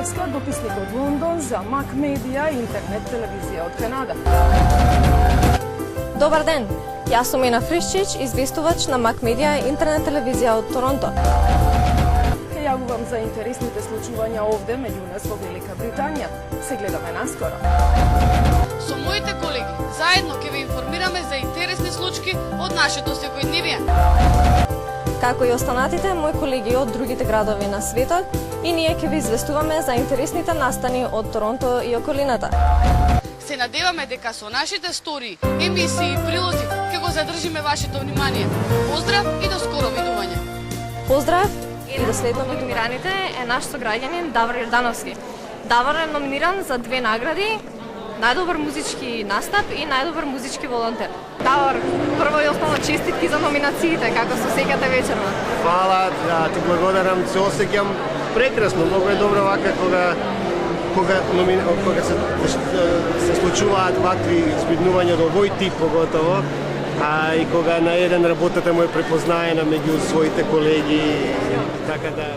Шведска, дописник од Лондон за Mac Media и интернет телевизија од Канада. Добар ден, јас сум Ена Фришчич, известувач на Mac Media и интернет телевизија од Торонто. Ќе јавувам за интересните случувања овде меѓу нас во Велика Британија. Се гледаме наскоро. Со моите колеги, заедно ќе ве информираме за интересни случки од нашето секојдневие. Како и останатите мои колеги од другите градови на светот, и ние ќе ви известуваме за интересните настани од Торонто и околината. Се надеваме дека со нашите стори, емисии и прилози ќе го задржиме вашето внимание. Поздрав и до скоро видување. Поздрав и до следно номинираните е наш сограѓанин Давор Јордановски. Давор е номиниран за 2 награди: најдобар музички настап и најдобар музички волонтер. Давор, прво и основно честитки за номинациите, како се осеќате вечерва? Фала, ти благодарам, се осеќам прекрасно, многу е добро вака кога се случуваат вакви збиднувања до овој тип поготово, и кога на еден работата му е препознаена меѓу своите колеги, така да...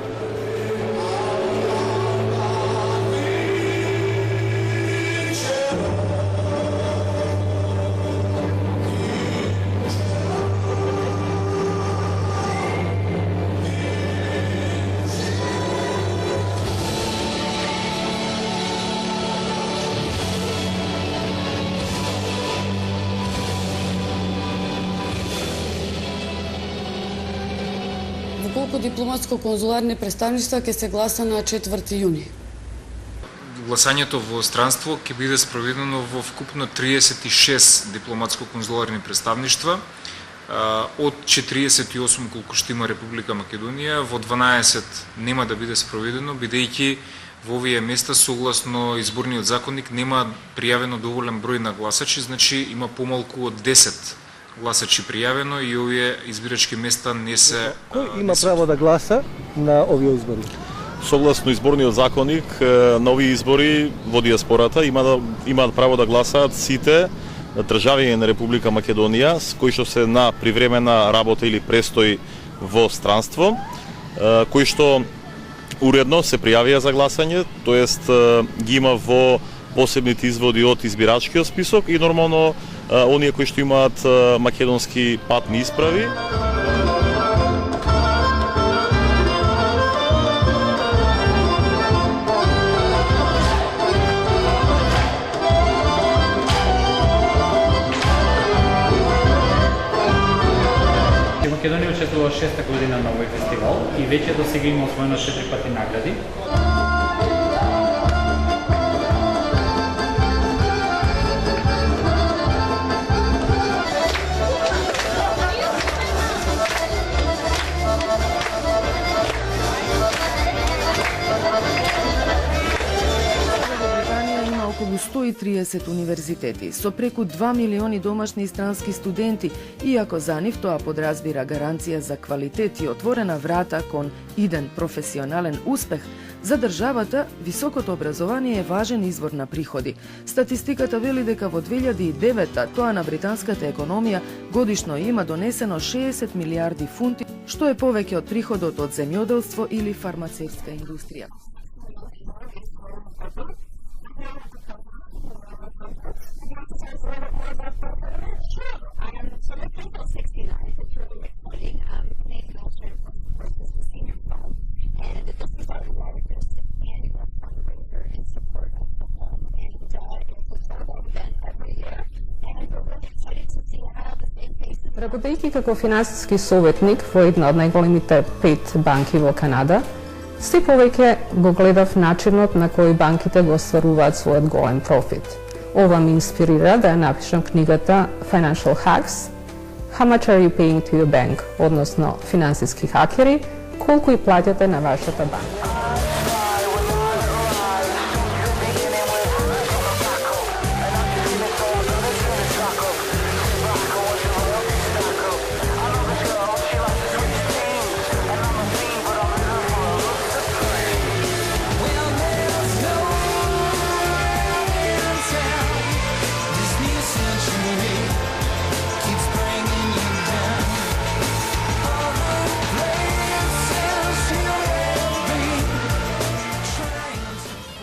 Колку дипломатско-конзуларни представништва ќе се гласа на 4 јуни? Гласањето во странство ќе биде спроведено во вкупно 36 дипломатско-конзуларни представништва, од 48 колку што има Република Македонија, во 12 нема да биде спроведено, бидејќи во овие места согласно изборниот законник нема пријавено доволен број на гласачи, значи има помалку од 10 гласачи пријавено и овие избирачки места не се... Кој има право да гласа на овие избори? Согласно изборниот законник, на овие избори во диаспората имаат право да гласаат сите државјани на Република Македонија кои што се на привремена работа или престој во странство, кои што уредно се пријавија за гласање, тоест ги има во посебните изводи од избирачкиот список и нормално оние кои што имаат македонски патни исправи. Македонија учествува 6-та година на овој фестивал и веќе до сега има освоено 4 пати награди. Околу 130 универзитети, со преку 2 милиони домашни и странски студенти, иако за нив тоа подразбира гаранција за квалитет и отворена врата кон иден професионален успех, за државата високото образование е важен извор на приходи. Статистиката вели дека во 2009 тоа на британската економија годишно има донесено 60 милиарди фунти, што е повеќе од приходот од земјоделство или фармацевтска индустрија. Работејќи како финансиски советник во една од најголемите 5 банки во Канада, се повеќе го гледав начинот на кој банките го остваруваат својот голем профит. Ова ме инспирира да ја напишам книгата Financial Hacks, How much are you paying to your bank, односно финансиски хакери, колку и плаќате на вашата банка. All the places you'll be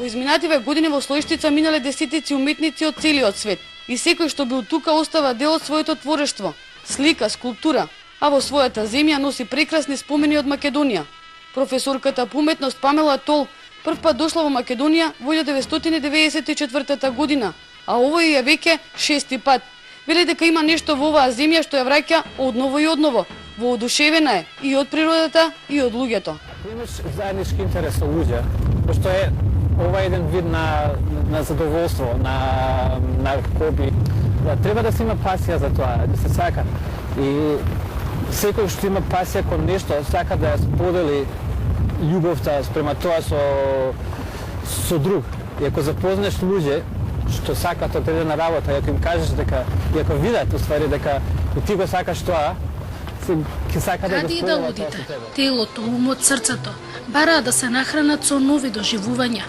Во изминативе години во Слојштица минале десетици уметници од целиот свет и секој што бил тука остава дел од своето творештво, слика, скулптура, а во својата земја носи прекрасни спомени од Македонија. Професорката по уметност Памела Тол прв пат дошла во Македонија во 1994 година, а овој е веќе 6-ти пат. Вели дека има нешто во оваа земја што ја враќа одново и одново. Воодушевена е и од природата и од луѓето. Имаш заеднички интерес со луѓе, пошто е ова е еден вид на задоволство, на хоби. Треба да се има пасија за тоа, да се сака. И секој што има пасија кон нешто, сака да ја сподели љубовта спрема тоа со друг. И ако запознеш луѓе што сакат одредена работа, и ако им кажеш дека, и ако видат уствари дека и ти го сакаш тоа, ќе сака да го Каде и да споделат тоа одите? со тебе. Телото, умот, срцето бараат да се нахранат со нови доживувања,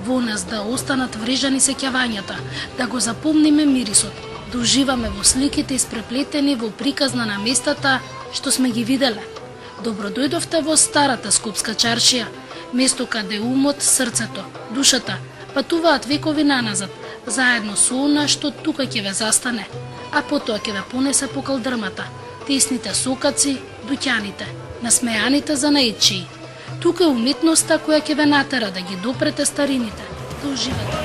во нас да останат врежани сеќавањата, да го запомниме мирисот, да уживаме во сликите испреплетени во приказна на местата што сме ги виделе. Добро дојдовте во старата Скопска чаршија, место каде умот, срцето, душата патуваат векови наназад, заедно со она што тука ќе ве застане, а потоа ќе ве понесе по калдрмата, тесните сокаци, дуќаните, насмеаните занаетчии. Тука е уметноста која ќе ве натера да ги допрете старините, да уживате.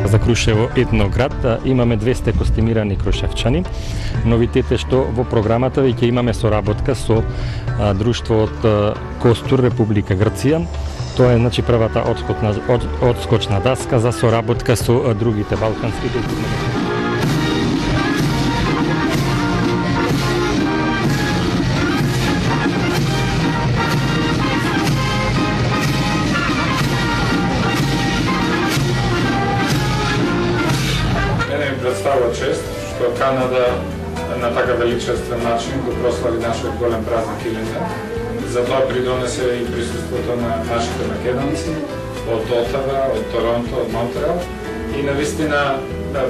За Крушево етноград имаме 200 костимирани крушевчани. Новитет е што во програмата веќе имаме соработка со друштво од Костур, Република Грција. Тоа е првата одскочна даска за соработка со другите балкански културни. Представува чест што Канада на така величествен начин го прослави нашиот голем празник Илинден. За тоа придонесе и присуството на нашите македонци од Отава, од Торонто, од Монтреал и навистина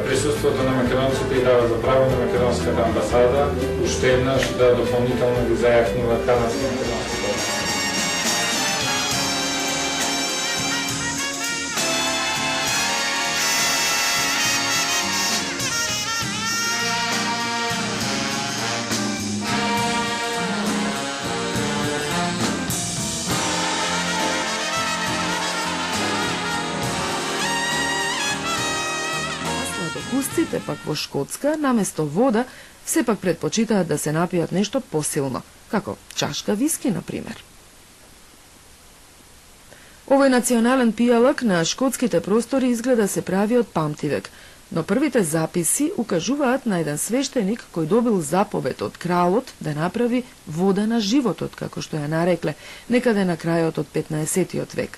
присуството на македонците и дава за право на македонската амбасада уште еднаш да дополнително ги зајакнува канадски македонски. француските пак во Шкотска, наместо вода, сепак предпочитаат да се напијат нешто посилно, како чашка виски, например. Овој национален пијалак на шкотските простори изгледа се прави од памтивек, но првите записи укажуваат на еден свештеник кој добил заповед од кралот да направи вода на животот, како што ја нарекле, некаде на крајот од 15-тиот век.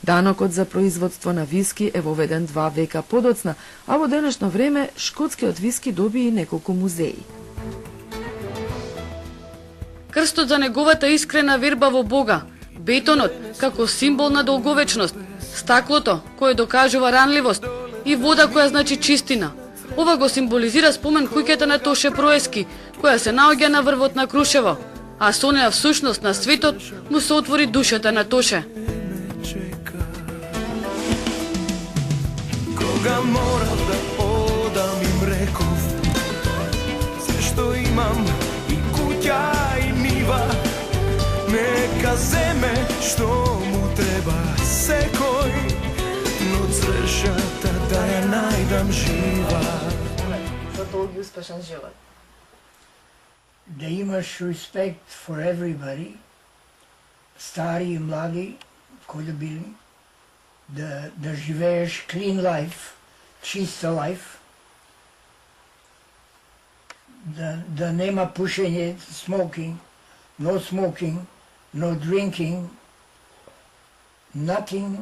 Данокот за производство на виски е воведен 2 века подоцна, а во денешно време шкотскиот виски доби и неколку музеи. Крстот за неговата искрена верба во Бога, бетонот како символ на долговечност, стаклото кое докажува ранливост и вода која значи чистина. Ова го символизира спомен куќата на Тоше Проески, која се наоѓа на врвот на Крушево, а со неа всушност на светот му се отвори душата на Тоше. Кога мора да одам им реков, се што имам и куќа и нива, нека земе што му треба секој, но цршата да ја најдам жива. За долги успешен живот. Да имаш респект for everybody, стари и млади, кои да били, да живееш clean life, чиста life, да нема пушење, smoking, no smoking, no drinking, nothing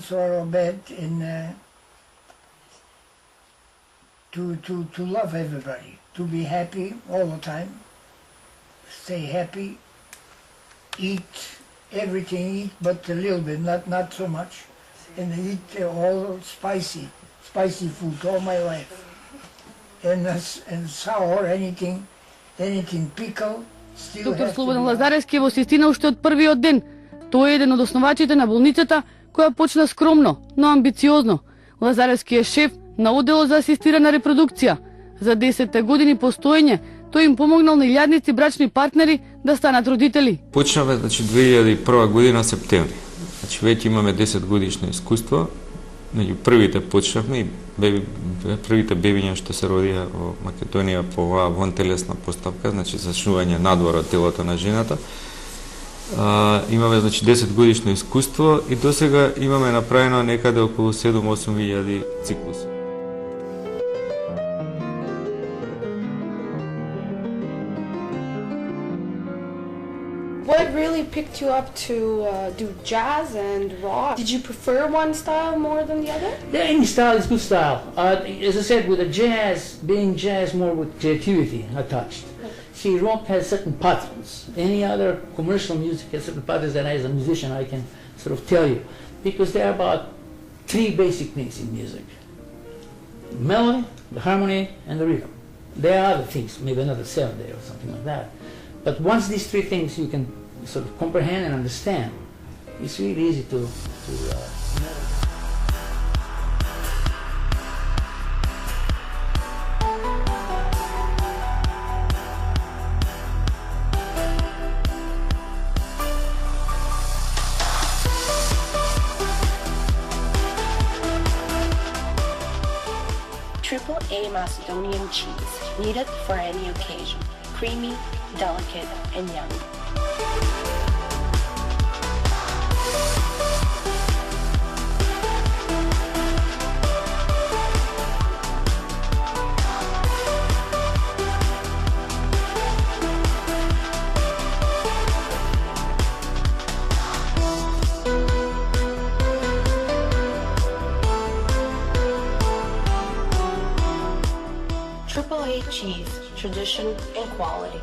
sort of bad in to love everybody, to be happy all the time, stay happy, eat everything, but a little bit, not so much, and eat all spicy food all my life, and sour, anything pickle. Доктор Слободан Лазаревски е во Систина уште од првиот ден. Тој е еден од основачите на болницата, која почна скромно, но амбициозно. Лазаревски е шеф на одделот за асистирана репродукција. За 10 години постоење, тој им помогнал на илјадници брачни партнери да станат родители. Почнавме 2001 година септември. Веќе имаме 10 годишно искуство. Меѓу првите почнавме и првите бебиња што се родија во Македонија по оваа вонтелесна постапка, зашнување надвор од телото на жената. Имаме 10 годишно искуство и досега имаме направено некаде околу 7-8 илјади циклуси. What really picked you up to do jazz and rock? Did you prefer one style more than the other? Yeah, any style is good style. As I said, with the jazz, being jazz more with creativity attached. See, rock has certain patterns. Any other commercial music has certain patterns that as a musician I can sort of tell you. Because there are about 3 basic things in music. Melody, the harmony, and the rhythm. There are other things, maybe another 7 there or something like that. But once these 3 things you can sort of comprehend and understand, it's really easy to Triple A Macedonian cheese, needed for any occasion. Creamy, delicate, and yummy. Triple A cheese, tradition and quality.